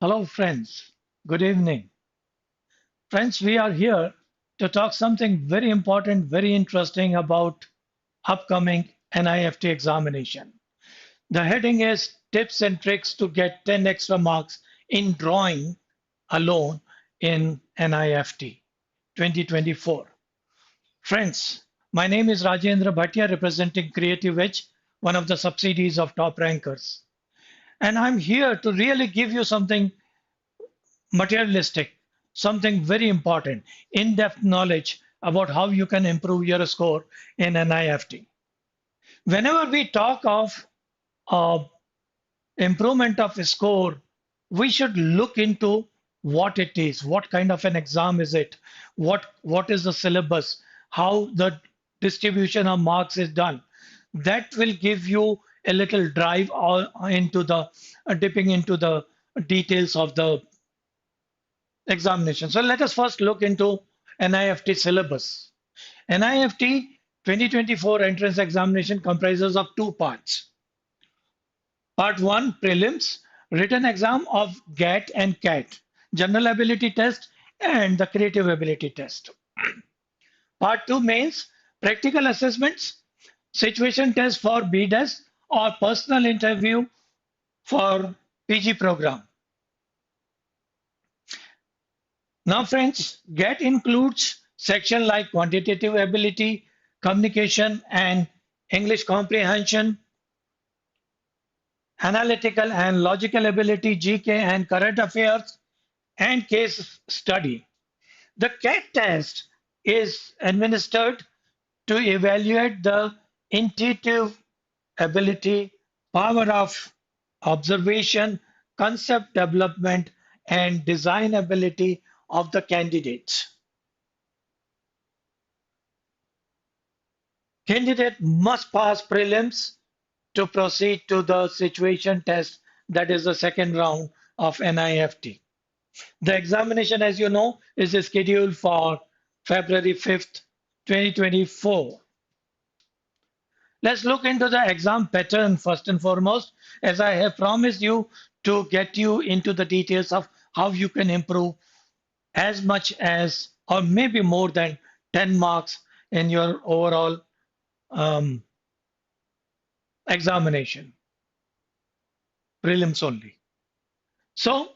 Hello, friends. Good evening. Friends, we are here to talk something very important, very interesting about upcoming NIFT examination. The heading is Tips and Tricks to Get 10 Extra Marks in Drawing Alone in NIFT 2024. Friends, my name is Rajendra Bhatia, representing CreativeEdge, one of the subsidiaries of Top Rankers. And I'm here to really give you something materialistic, something very important, in-depth knowledge about how you can improve your score in NIFT. Whenever we talk of improvement of a score, we should look into what it is, what kind of an exam is it, what is the syllabus, how the distribution of marks is done. That will give you a little drive into the dipping into the details of the examination. So let us first look into NIFT syllabus. NIFT 2024 entrance examination comprises of two parts. Part 1, prelims, written exam of GAT and CAT, general ability test and the creative ability test. Part 2, mains, practical assessments, situation test for BDES or personal interview for PG program. Now, friends, GAT includes section like quantitative ability, communication and English comprehension, analytical and logical ability, GK and current affairs, and case study. The CAT test is administered to evaluate the intuitive ability, power of observation, concept development, and design ability of the candidates. Candidate must pass prelims to proceed to the situation test, that is the second round of NIFT. The examination, as you know, is scheduled for February 5th, 2024. Let's look into the exam pattern first and foremost, as I have promised you to get you into the details of how you can improve as much as or maybe more than 10 marks in your overall examination, prelims only. So,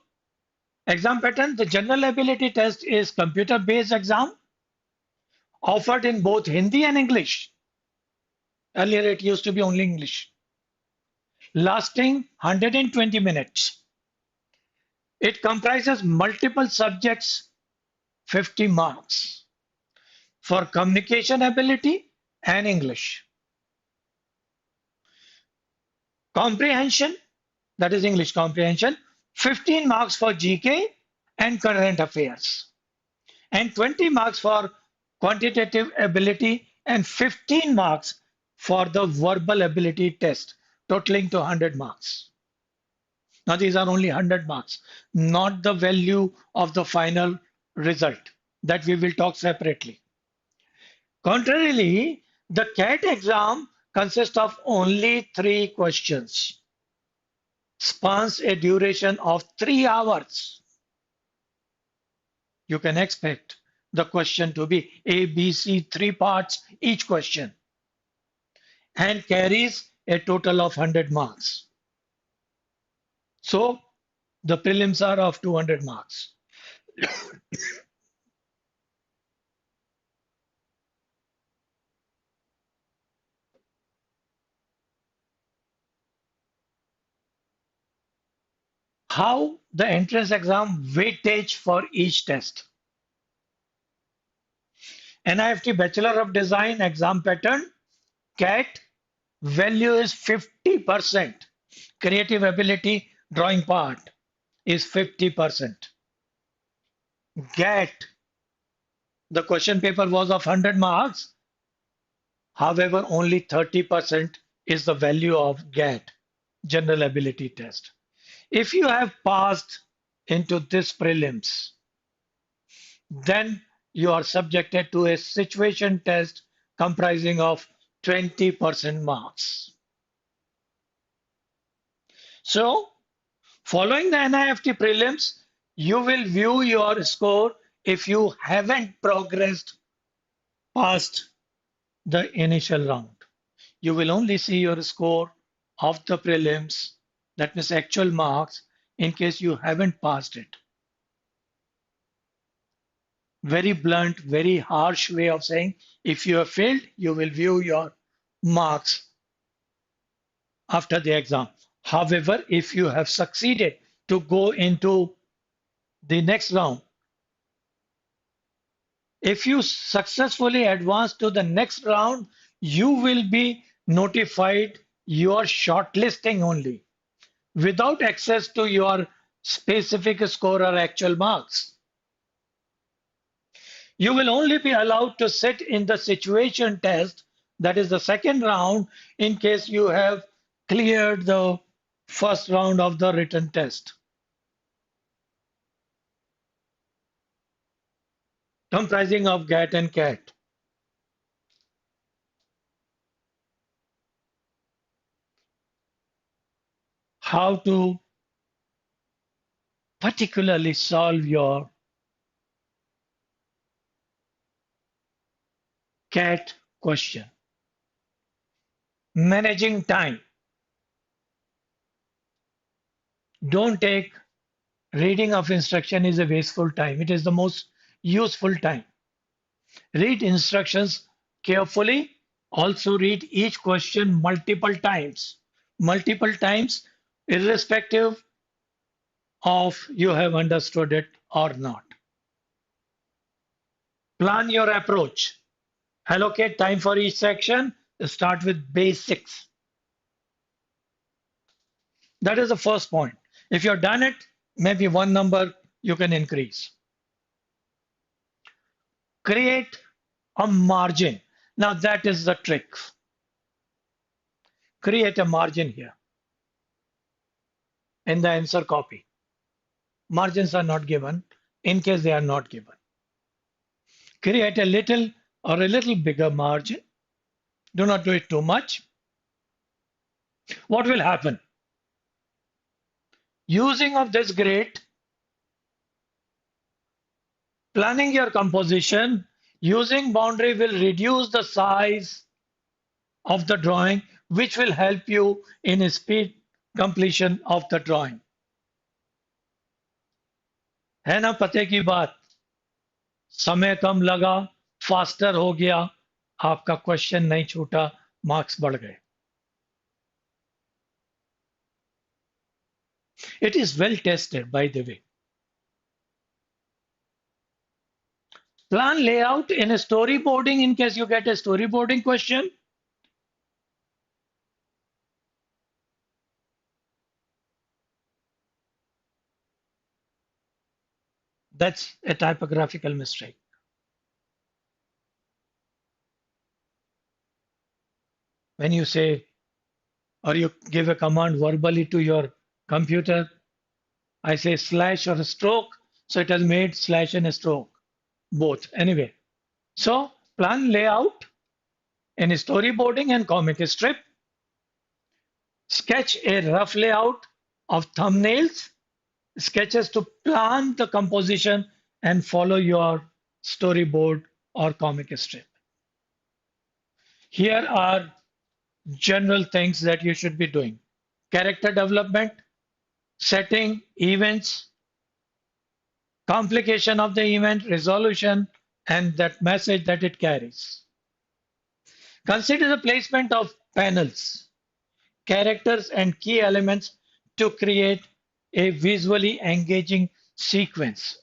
exam pattern, the general ability test is computer-based exam offered in both Hindi and English. Earlier it used to be only English. Lasting 120 minutes. It comprises multiple subjects, 50 marks for communication ability and English. Comprehension, that is English comprehension, 15 marks for GK and current affairs, and 20 marks for quantitative ability and 15 marks for the verbal ability test, totaling to 100 marks. Now these are only 100 marks, not the value of the final result that we will talk separately. Contrarily, the CAT exam consists of only 3 questions, spans a duration of 3 hours. You can expect the question to be A, B, C, 3 parts each question, and carries a total of 100 marks. So the prelims are of 200 marks. How the entrance exam weightage for each test. NIFT Bachelor of Design exam pattern, CAT, value is 50%. Creative ability drawing part is 50%. GAT, the question paper was of 100 marks. However, only 30% is the value of GAT, general ability test. If you have passed into this prelims, then you are subjected to a situation test comprising of 20% marks. So Following the NIFT prelims, you will view your score if you haven't progressed past the initial round. You will only see your score of the prelims, that means actual marks, in case you haven't passed it. Very blunt, very harsh way of saying if you have failed, you will view your marks after the exam. However, if you have succeeded to go into the next round, if you successfully advance to the next round, you will be notified your shortlisting only without access to your specific score or actual marks. You will only be allowed to sit in the situation test, that is the second round, in case you have cleared the first round of the written test. Comprising of GAT and CAT. How to particularly solve your CAT question. Managing time. Don't take reading of instruction is a wasteful time. It is the most useful time. Read instructions carefully. Also read each question multiple times. Multiple times, irrespective of you have understood it or not. Plan your approach. Allocate time for each section. Start with basics. That is the first point. If you've done it, maybe one number you can increase. Create a margin. Now that is the trick. Create a margin here in the answer copy. Margins are not given in case they are not given. Create a little or a little bigger margin. Do not do it too much. What will happen? Using of this grid, planning your composition, using boundary will reduce the size of the drawing, which will help you in speed completion of the drawing. है ना पते की बात? समय कम लगा, faster हो गया, आपका क्वेश्चन नहीं छूटा, मार्क्स बढ़ गए. It is well tested, by the way. Plan layout in a storyboarding in case you get a storyboarding question. That's a typographical mistake. When you say or you give a command verbally to your computer, I say slash or a stroke, so it has made slash and a stroke, both. Anyway, so plan layout in storyboarding and comic strip. Sketch a rough layout of thumbnails, sketches to plan the composition and follow your storyboard or comic strip. Here are general things that you should be doing. Character development, setting events, complication of the event, resolution, and that message that it carries. Consider the placement of panels, characters, and key elements to create a visually engaging sequence.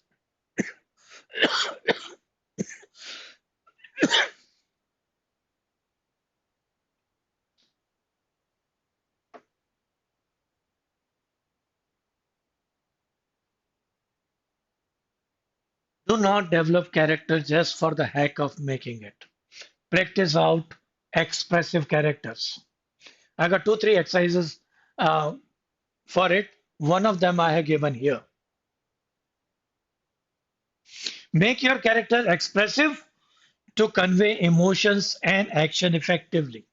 Do not develop character just for the heck of making it. Practice out expressive characters. I got 2-3 exercises for it. One of them I have given here. Make your character expressive to convey emotions and action effectively.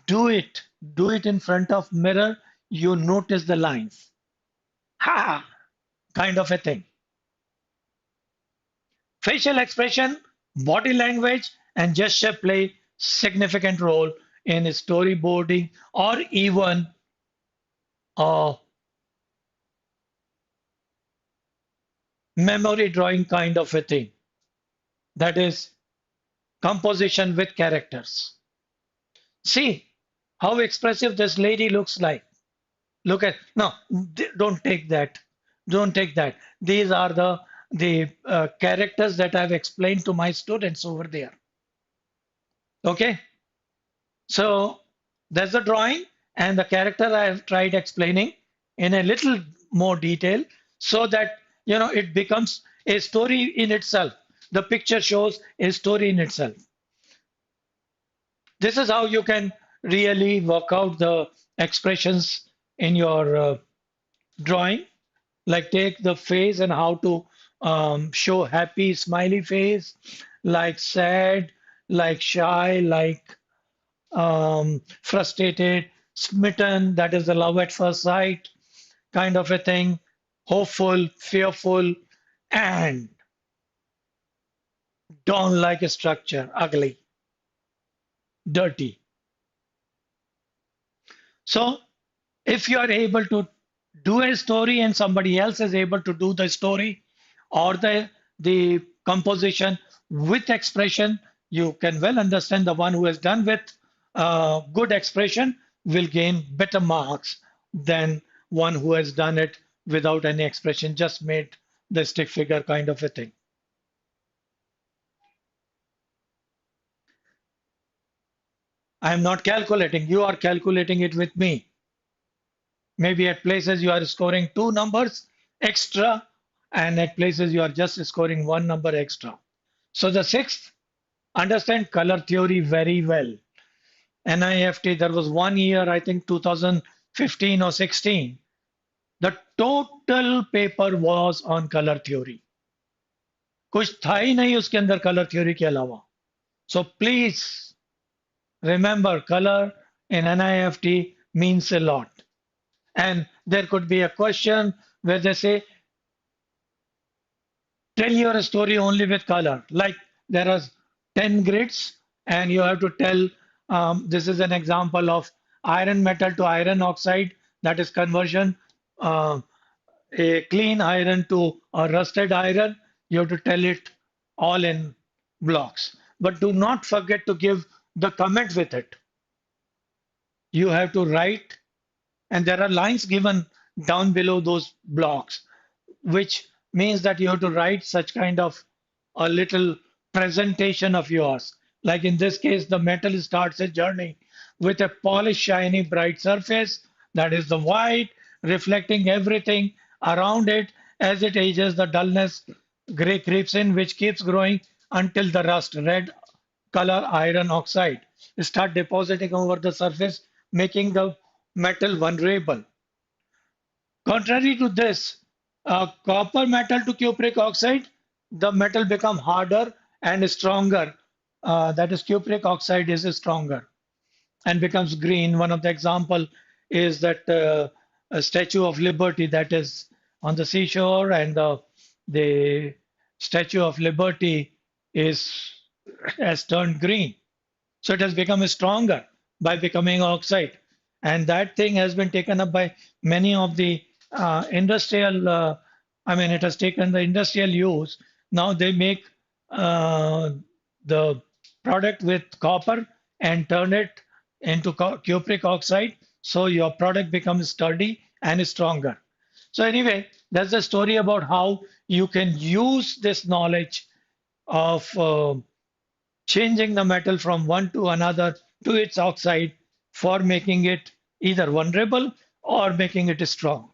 Do it Do it in front of mirror, you notice the lines. Ha! Kind of a thing. Facial expression, body language, and gesture play significant role in storyboarding or even uh, memory drawing kind of a thing. That is composition with characters. See how expressive this lady looks like. Look at no, don't take that. Don't take that. These are the characters that I've explained to my students over there. Okay, so there's the drawing and the character I have tried explaining in a little more detail so that it becomes a story in itself. The picture shows a story in itself. This is how you can really work out the expressions in your drawing. Like take the face and how to show happy, smiley face, like sad, like shy, like frustrated, smitten, that is the love at first sight kind of a thing, hopeful, fearful, and don't like a structure, ugly, dirty. So if you are able to do a story and somebody else is able to do the story or the composition with expression, you can well understand the one who has done with good expression will gain better marks than one who has done it without any expression, just made the stick figure kind of a thing. I am not calculating, you are calculating it with me. Maybe at places you are scoring two numbers extra, and at places you are just scoring one number extra. So the sixth, understand color theory very well. NIFT, there was 1 year, I think 2015 or 16. The total paper was on color theory. कुछ था ही नहीं उसके अंदर color theory के अलावा. So please remember, color in NIFT means a lot. And there could be a question where they say, tell your story only with color. Like there are 10 grids, and you have to tell, this is an example of iron metal to iron oxide, that is conversion, a clean iron to a rusted iron. You have to tell it all in blocks. But do not forget to give the comment with it. You have to write, and there are lines given down below those blocks, which means that you have to write such kind of a little presentation of yours. Like in this case, the metal starts a journey with a polished, shiny, bright surface, that is the white, reflecting everything around it. As it ages, the dullness gray creeps in, which keeps growing until the rust, red color iron oxide, start depositing over the surface, making the metal vulnerable. Contrary to this, copper metal to cupric oxide, the metal become harder and stronger. That is, cupric oxide is stronger and becomes green. One of the example is that a Statue of Liberty that is on the seashore, and the Statue of Liberty is has turned green. So it has become stronger by becoming oxide. And that thing has been taken up by many of the industrial, I mean, it has taken the industrial use. Now they make the product with copper and turn it into cupric oxide. So your product becomes sturdy and stronger. So anyway, that's the story about how you can use this knowledge of changing the metal from one to another to its oxide for making it either vulnerable or making it strong.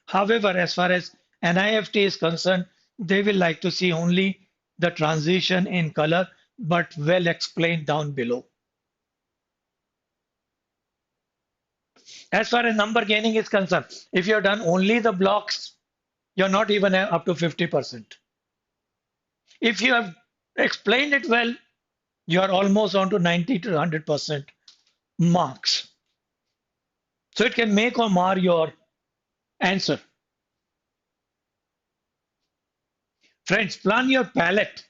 However, as far as NIFT is concerned, they will like to see only the transition in color, but well explained down below. As far as number gaining is concerned, if you have done only the blocks, you're not even up to 50%. If you have explained it well, you are almost on to 90 to 100%. marks. So it can make or mar your answer. Friends, plan your palette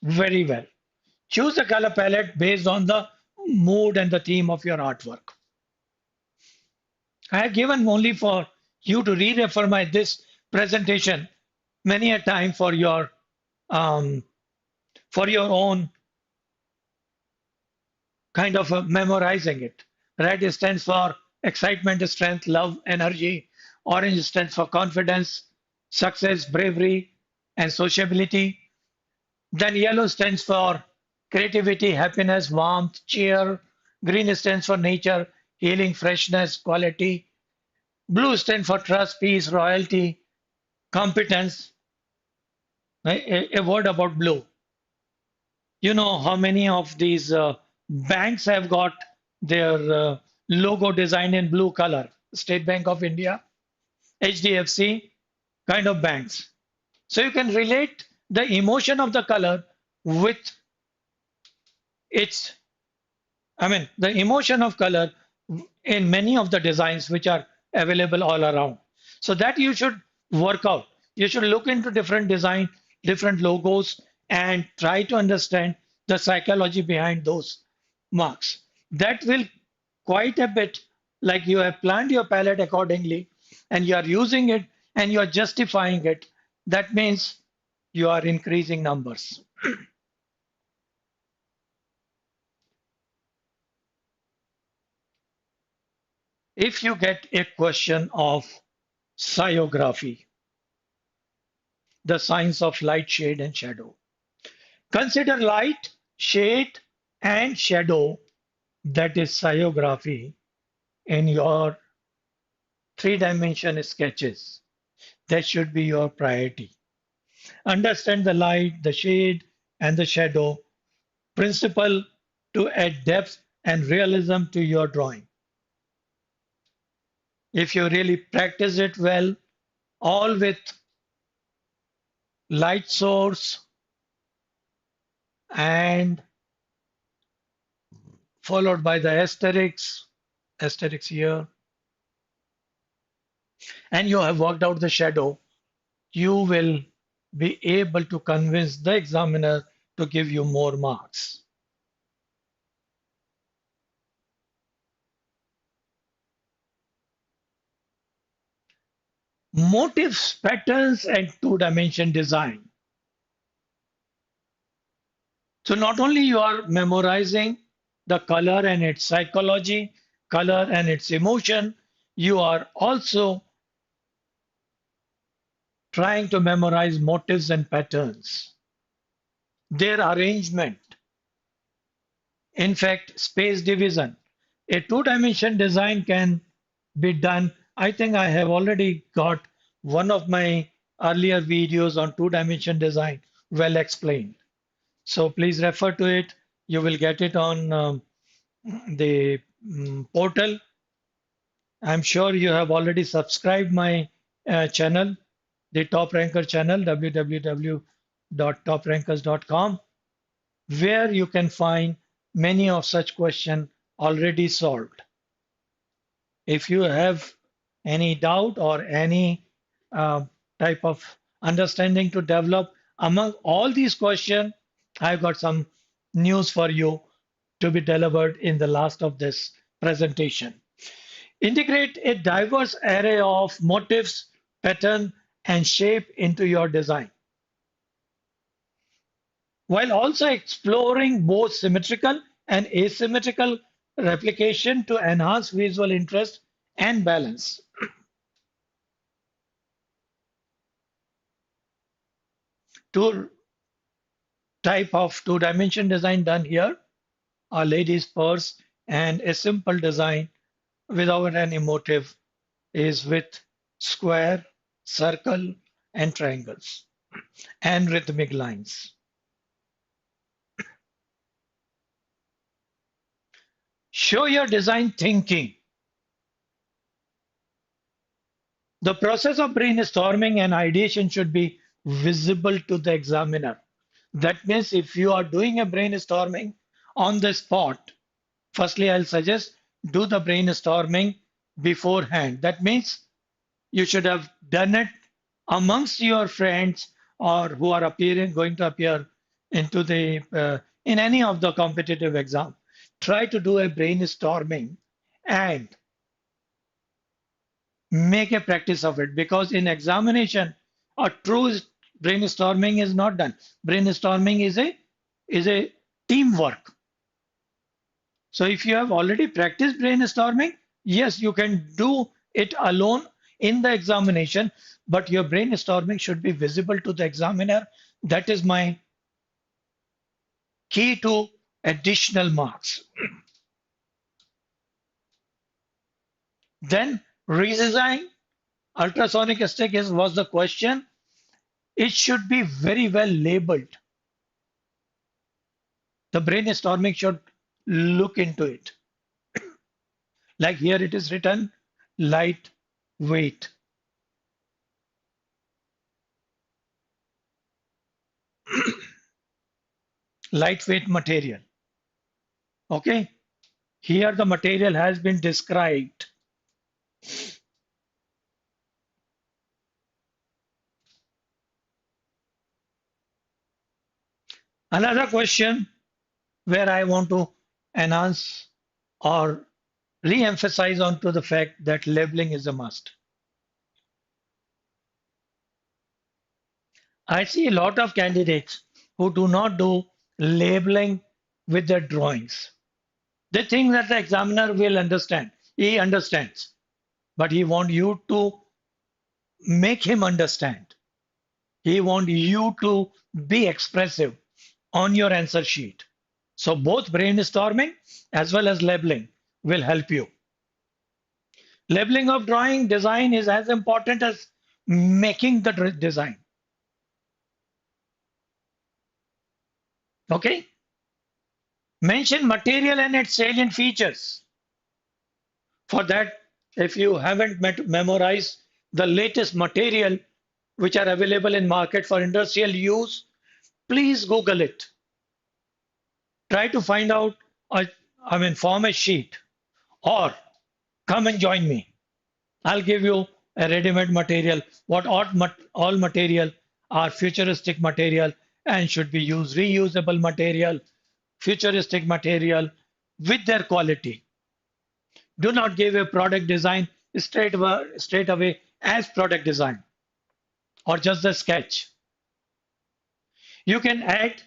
very well. Choose a color palette based on the mood and the theme of your artwork. I have given only for you to re-refer this presentation many a time um, for your own kind of memorizing it. Red stands for excitement, strength, love, energy. Orange stands for confidence, success, bravery, and sociability. Then yellow stands for creativity, happiness, warmth, cheer. Green stands for nature, healing, freshness, quality. Blue stands for trust, peace, royalty, competence. A word about blue. You know how many of these banks have got their logo designed in blue color? State Bank of India, HDFC, kind of banks. So you can relate the emotion of the color with its, the emotion of color in many of the designs which are available all around. So that you should work out. You should look into different design, different logos, and try to understand the psychology behind those marks. That will quite a bit, like you have planned your palette accordingly and you are using it and you are justifying it. That means you are increasing numbers. If you get a question of psiography, the science of light, shade, and shadow, consider light, shade, and shadow, that is psiography, in your three-dimension sketches. That should be your priority. Understand the light, the shade, and the shadow principle to add depth and realism to your drawing. If you really practice it well, all with light source and followed by the aesthetics here, and you have worked out the shadow, you will be able to convince the examiner to give you more marks. Motifs, patterns, and two-dimension design. So not only you are memorizing the color and its psychology, color and its emotion, you are also trying to memorize motifs and patterns, their arrangement, in fact, space division. A two-dimension design can be done. I think I have already got one of my earlier videos on two-dimension design well explained. So please refer to it. You will get it on the portal. I'm sure you have already subscribed my channel, the Top Ranker channel, www.toprankers.com, where you can find many of such questions already solved. If you have any doubt or any type of understanding to develop among all these questions, I've got some news for you to be delivered in the last of this presentation. Integrate a diverse array of motifs, pattern, and shape into your design, while also exploring both symmetrical and asymmetrical replication to enhance visual interest and balance. Two type of two-dimension design done here: a lady's purse, and a simple design without any motive is with square, circle, and triangles and rhythmic lines. Show your design thinking. The process of brainstorming and ideation should be visible to the examiner. That means if you are doing a brainstorming on the spot, Firstly, I'll suggest do the brainstorming beforehand. That means you should have done it amongst your friends or who are going to appear into the in any of the competitive exam. Try to do a brainstorming and make a practice of it, because in examination a true brainstorming is not done. Brainstorming is a teamwork. So if you have already practiced brainstorming, yes, you can do it alone in the examination, but your brainstorming should be visible to the examiner. That is my key to additional marks. Then redesign ultrasonic stick was the question. It should be very well labeled. The brainstorming should look into it. Like here it is written, lightweight. Lightweight material. Okay. Here the material has been described. Another question where I want to enhance or re-emphasize onto the fact that labeling is a must. I see a lot of candidates who do not do labeling with their drawings. They think that the examiner will understand. He understands, but he wants you to make him understand. He wants you to be expressive on your answer sheet. So both brainstorming as well as labeling will help you. Labeling of drawing design is as important as making the design. Okay. Mention material and its salient features. For that, if you haven't memorized the latest material which are available in market for industrial use, please Google it. Try to find out, form a sheet or come and join me. I'll give you a ready-made material. What all material are futuristic material and should be used, reusable material, futuristic material with their quality. Do not give a product design straight away as product design or just the sketch. You can add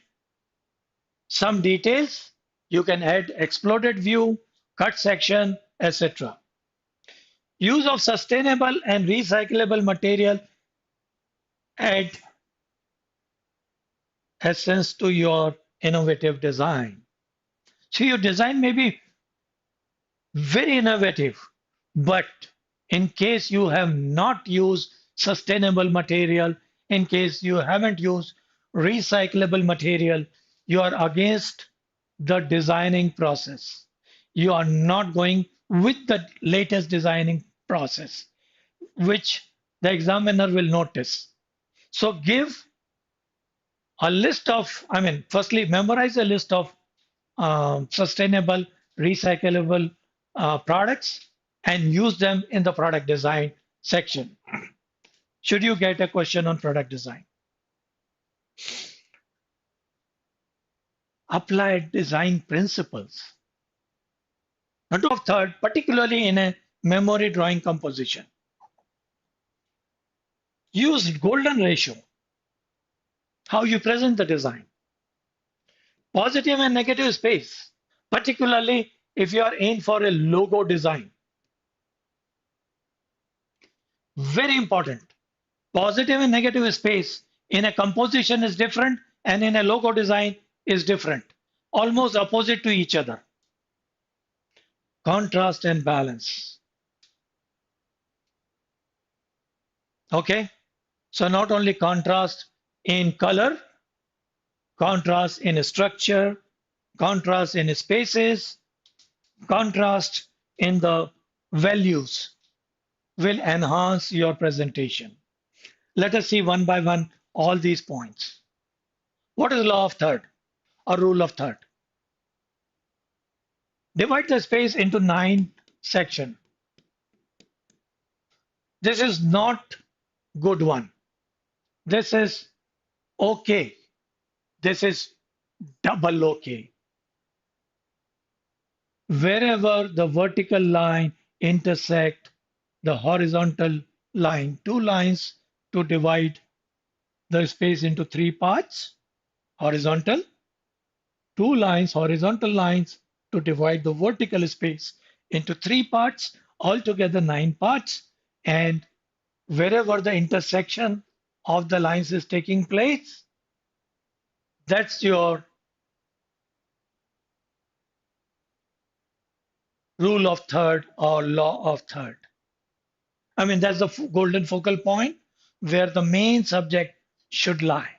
some details. You can add exploded view, cut section, etc. Use of sustainable and recyclable material add essence to your innovative design. So your design may be very innovative, but in case you have not used sustainable material, in case you haven't used recyclable material, you are against the designing process. You are not going with the latest designing process, which the examiner will notice. So give a list of, firstly, memorize a list of sustainable, recyclable products and use them in the product design section. Should you get a question on product design? Apply design principles. Not of third, particularly in a memory drawing composition. Use golden ratio. How you present the design. Positive and negative space, particularly if you are aimed for a logo design. Very important. Positive and negative space in a composition is different and in a logo design is different. Almost opposite to each other. Contrast and balance. Okay. So not only contrast in color, contrast in structure, contrast in spaces, contrast in the values will enhance your presentation. Let us see one by one all these points. What is law of third or rule of third? Divide the space into 9 sections. This is not good one. This is okay. This is double okay. Wherever the vertical line intersect the horizontal line, two lines to divide the space into 3 parts, horizontal, two lines, horizontal lines to divide the vertical space into 3 parts, altogether 9 parts, and wherever the intersection of the lines is taking place, that's your rule of third or law of third. I mean, that's the golden focal point where the main subject should lie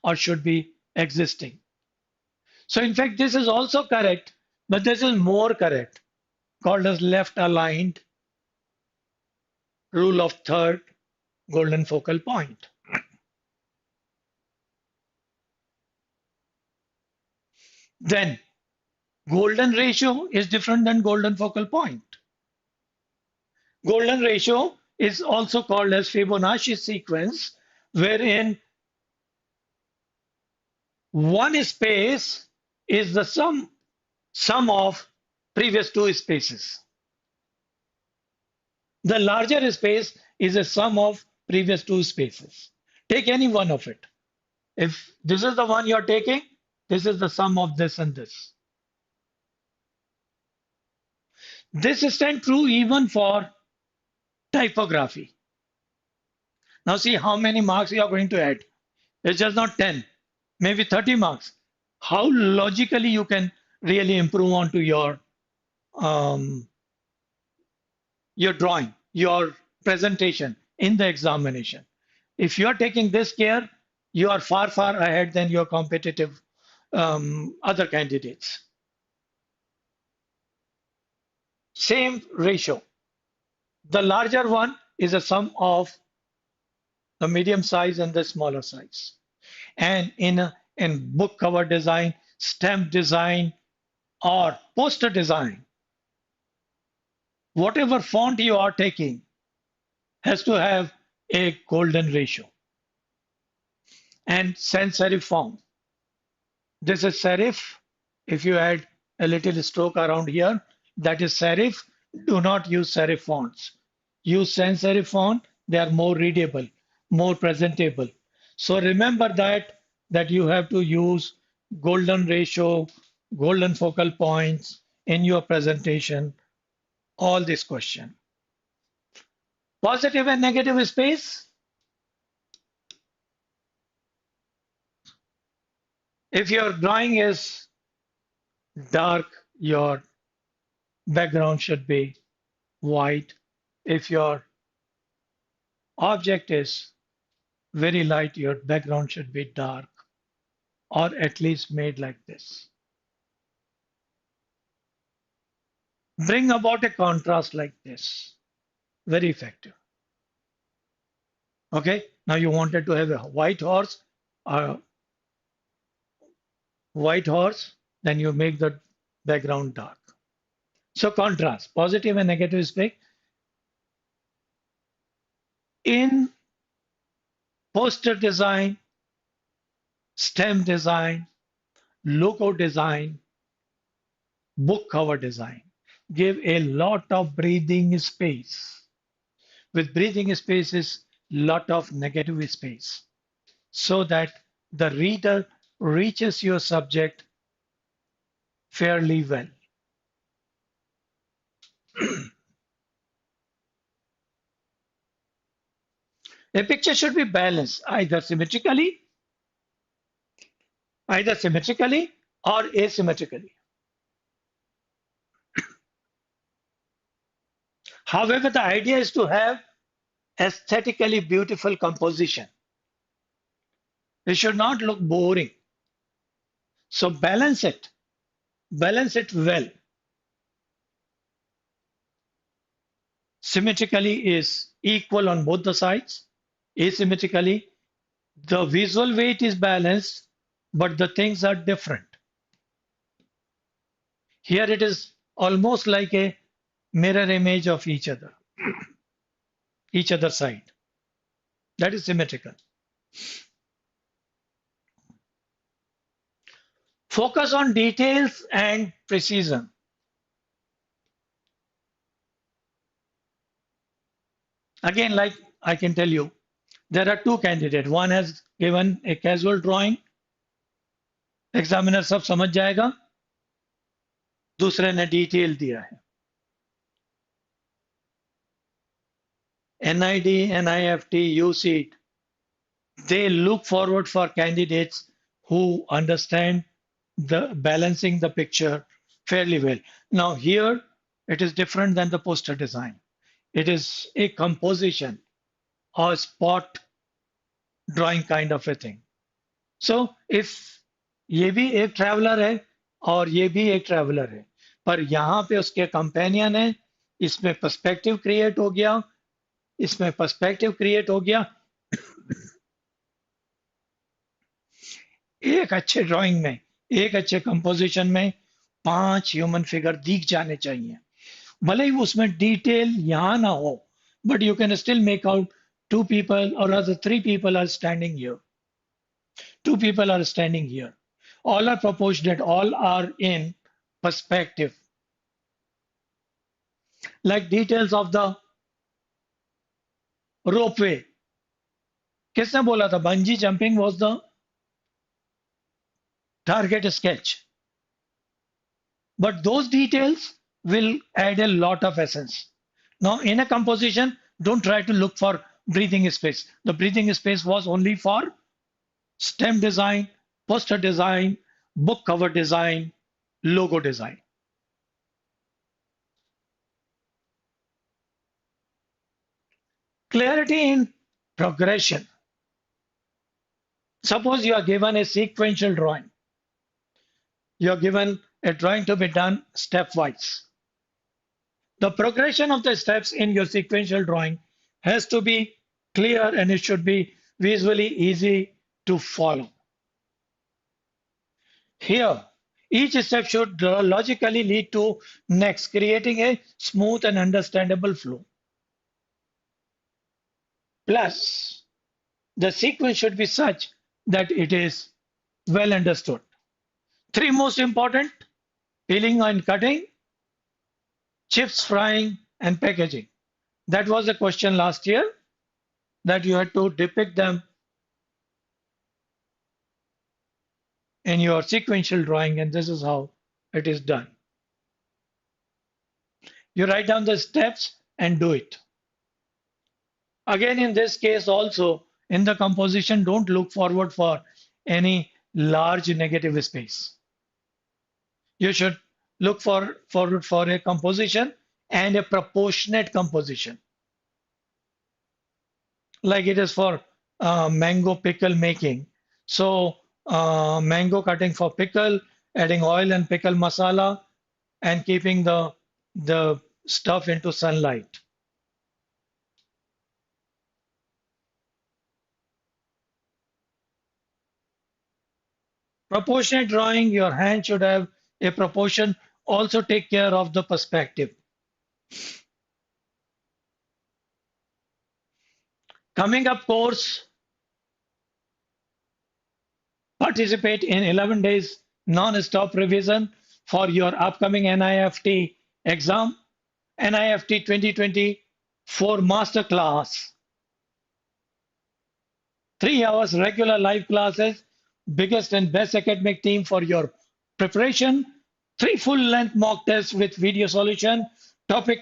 or should be existing. So in fact, this is also correct, but this is more correct, called as left aligned rule of third golden focal point. Then golden ratio is different than golden focal point. Golden ratio is also called as Fibonacci sequence, wherein one space is the sum of previous two spaces. The larger space is a sum of previous two spaces. Take any one of it. If this is the one you're taking, this is the sum of this and this. This stands true even for typography. Now see how many marks you are going to add. It's just not 10, maybe 30 marks. How logically you can really improve onto your drawing, your presentation in the examination. If you are taking this care, you are far, far ahead than your competitive other candidates. Same ratio. The larger one is a sum of the medium size and the smaller size. And in book cover design, stamp design, or poster design, whatever font you are taking has to have a golden ratio. And sans serif form. This is serif. If you add a little stroke around here, that is serif. Do not use serif fonts. Use sans serif font. They are more readable, more presentable. So remember that you have to use golden ratio, golden focal points in your presentation. All this question. Positive and negative space. If your drawing is dark, your background should be white. If your object is very light, your background should be dark, or at least made like this. Bring about a contrast like this. Very effective. Okay, now you wanted to have a white horse, then you make the background dark. So contrast, positive and negative space. In poster design, stamp design, logo design, book cover design, give a lot of breathing space. With breathing spaces, lot of negative space, so that the reader reaches your subject fairly well. A picture should be balanced, either symmetrically or asymmetrically. However, the idea is to have aesthetically beautiful composition. It should not look boring. So balance it well. Symmetrically is equal on both the sides. Asymmetrically, the visual weight is balanced, but the things are different. Here it is almost like a mirror image of each other side. That is symmetrical. Focus on details and precision. Again, like I can tell you, there are two candidates. One has given a casual drawing, examiner सब समझ जाएगा. दूसरे ने detail दिया है. NID, NIFT, USEED, they look forward for candidates who understand the balancing the picture fairly well. Now here it is different than the poster design. It is a composition or spot drawing kind of a thing. So if ये भी एक traveller है और ये भी एक traveller है, पर यहाँ पे उसके कंपेनियन है, इसमें पर्सपेक्टिव क्रिएट हो गया, इसमें पर्सपेक्टिव क्रिएट हो गया. एक अच्छे ड्राइंग में, एक अच्छे कंपोजिशन में 5 ह्यूमन फिगर दिख जाने चाहिए. भले ही उसमें डिटेल यहाँ ना हो, but you can still make out 2 people or rather 3 people are standing here. 2 people are standing here. All are proportionate, all are in perspective. Like details of the ropeway. किसने बोला था bungee jumping was the target sketch? But those details will add a lot of essence. Now, in a composition, don't try to look for breathing space. The breathing space was only for stem design, poster design, book cover design, logo design. Clarity in progression. Suppose you are given a sequential drawing. You are given a drawing to be done stepwise. The progression of the steps in your sequential drawing has to be clear and it should be visually easy to follow. Here, each step should logically lead to next, creating a smooth and understandable flow. Plus, the sequence should be such that it is well understood. 3 most important: peeling and cutting, chips frying, and packaging. That was a question last year that you had to depict them in your sequential drawing, and this is how it is done. You write down the steps and do it. Again, in this case also, in the composition, don't look forward for any large negative space. You should look forward for a composition and a proportionate composition. Like it is for mango pickle making. So mango cutting for pickle, adding oil and pickle masala, and keeping the stuff into sunlight. Proportionate drawing, your hand should have a proportion. Also take care of the perspective. Coming up course, participate in 11 days non-stop revision for your upcoming NIFT exam, NIFT 2024 masterclass. 3 hours regular live classes, biggest and best academic team for your preparation, 3 full-length mock tests with video solution, topic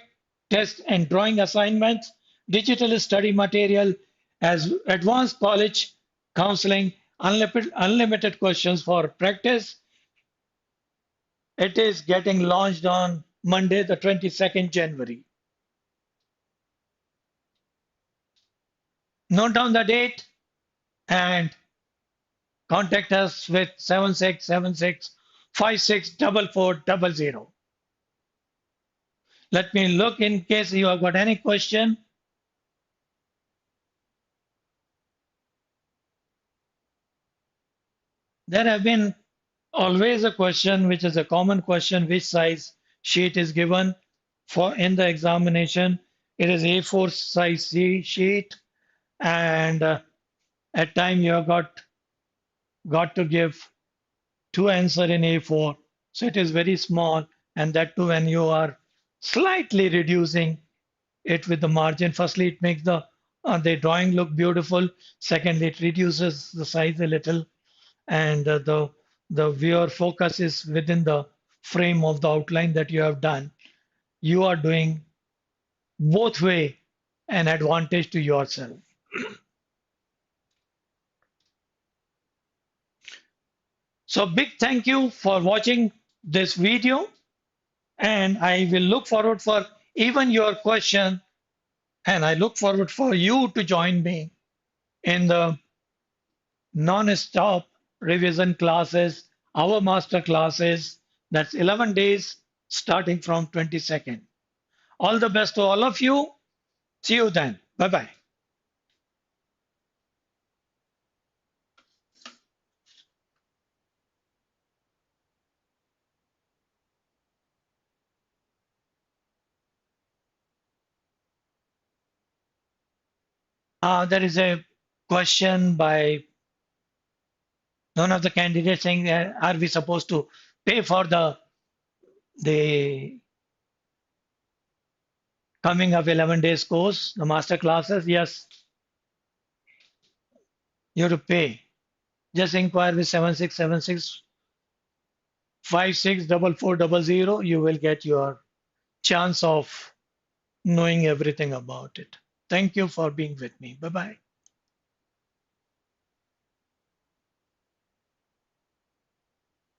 test and drawing assignments, digital study material as advanced college counseling, unlimited questions for practice. It is getting launched on Monday, the 22nd January. Note down the date and contact us with 7676564400. Let me look in case you have got any question. There have been always a question, which is a common question: which size sheet is given for in the examination. It is A4 size sheet, and at time you have got to give two answer in A4. So it is very small, and that too when you are slightly reducing it with the margin. Firstly, it makes the drawing look beautiful. Secondly, it reduces the size a little, and the viewer focus is within the frame of the outline that you have done. You are doing both way an advantage to yourself. So big thank you for watching this video, and I will look forward for even your question, and I look forward for you to join me in the non-stop revision classes, our master classes. That's 11 days starting from 22nd. All the best to all of you. See you then. Bye bye. There is a question by one of the candidates saying, are we supposed to pay for the coming up 11 days course, the master classes? Yes, you have to pay. Just inquire with 7676564400. You will get your chance of knowing everything about it. Thank you for being with me. Bye bye.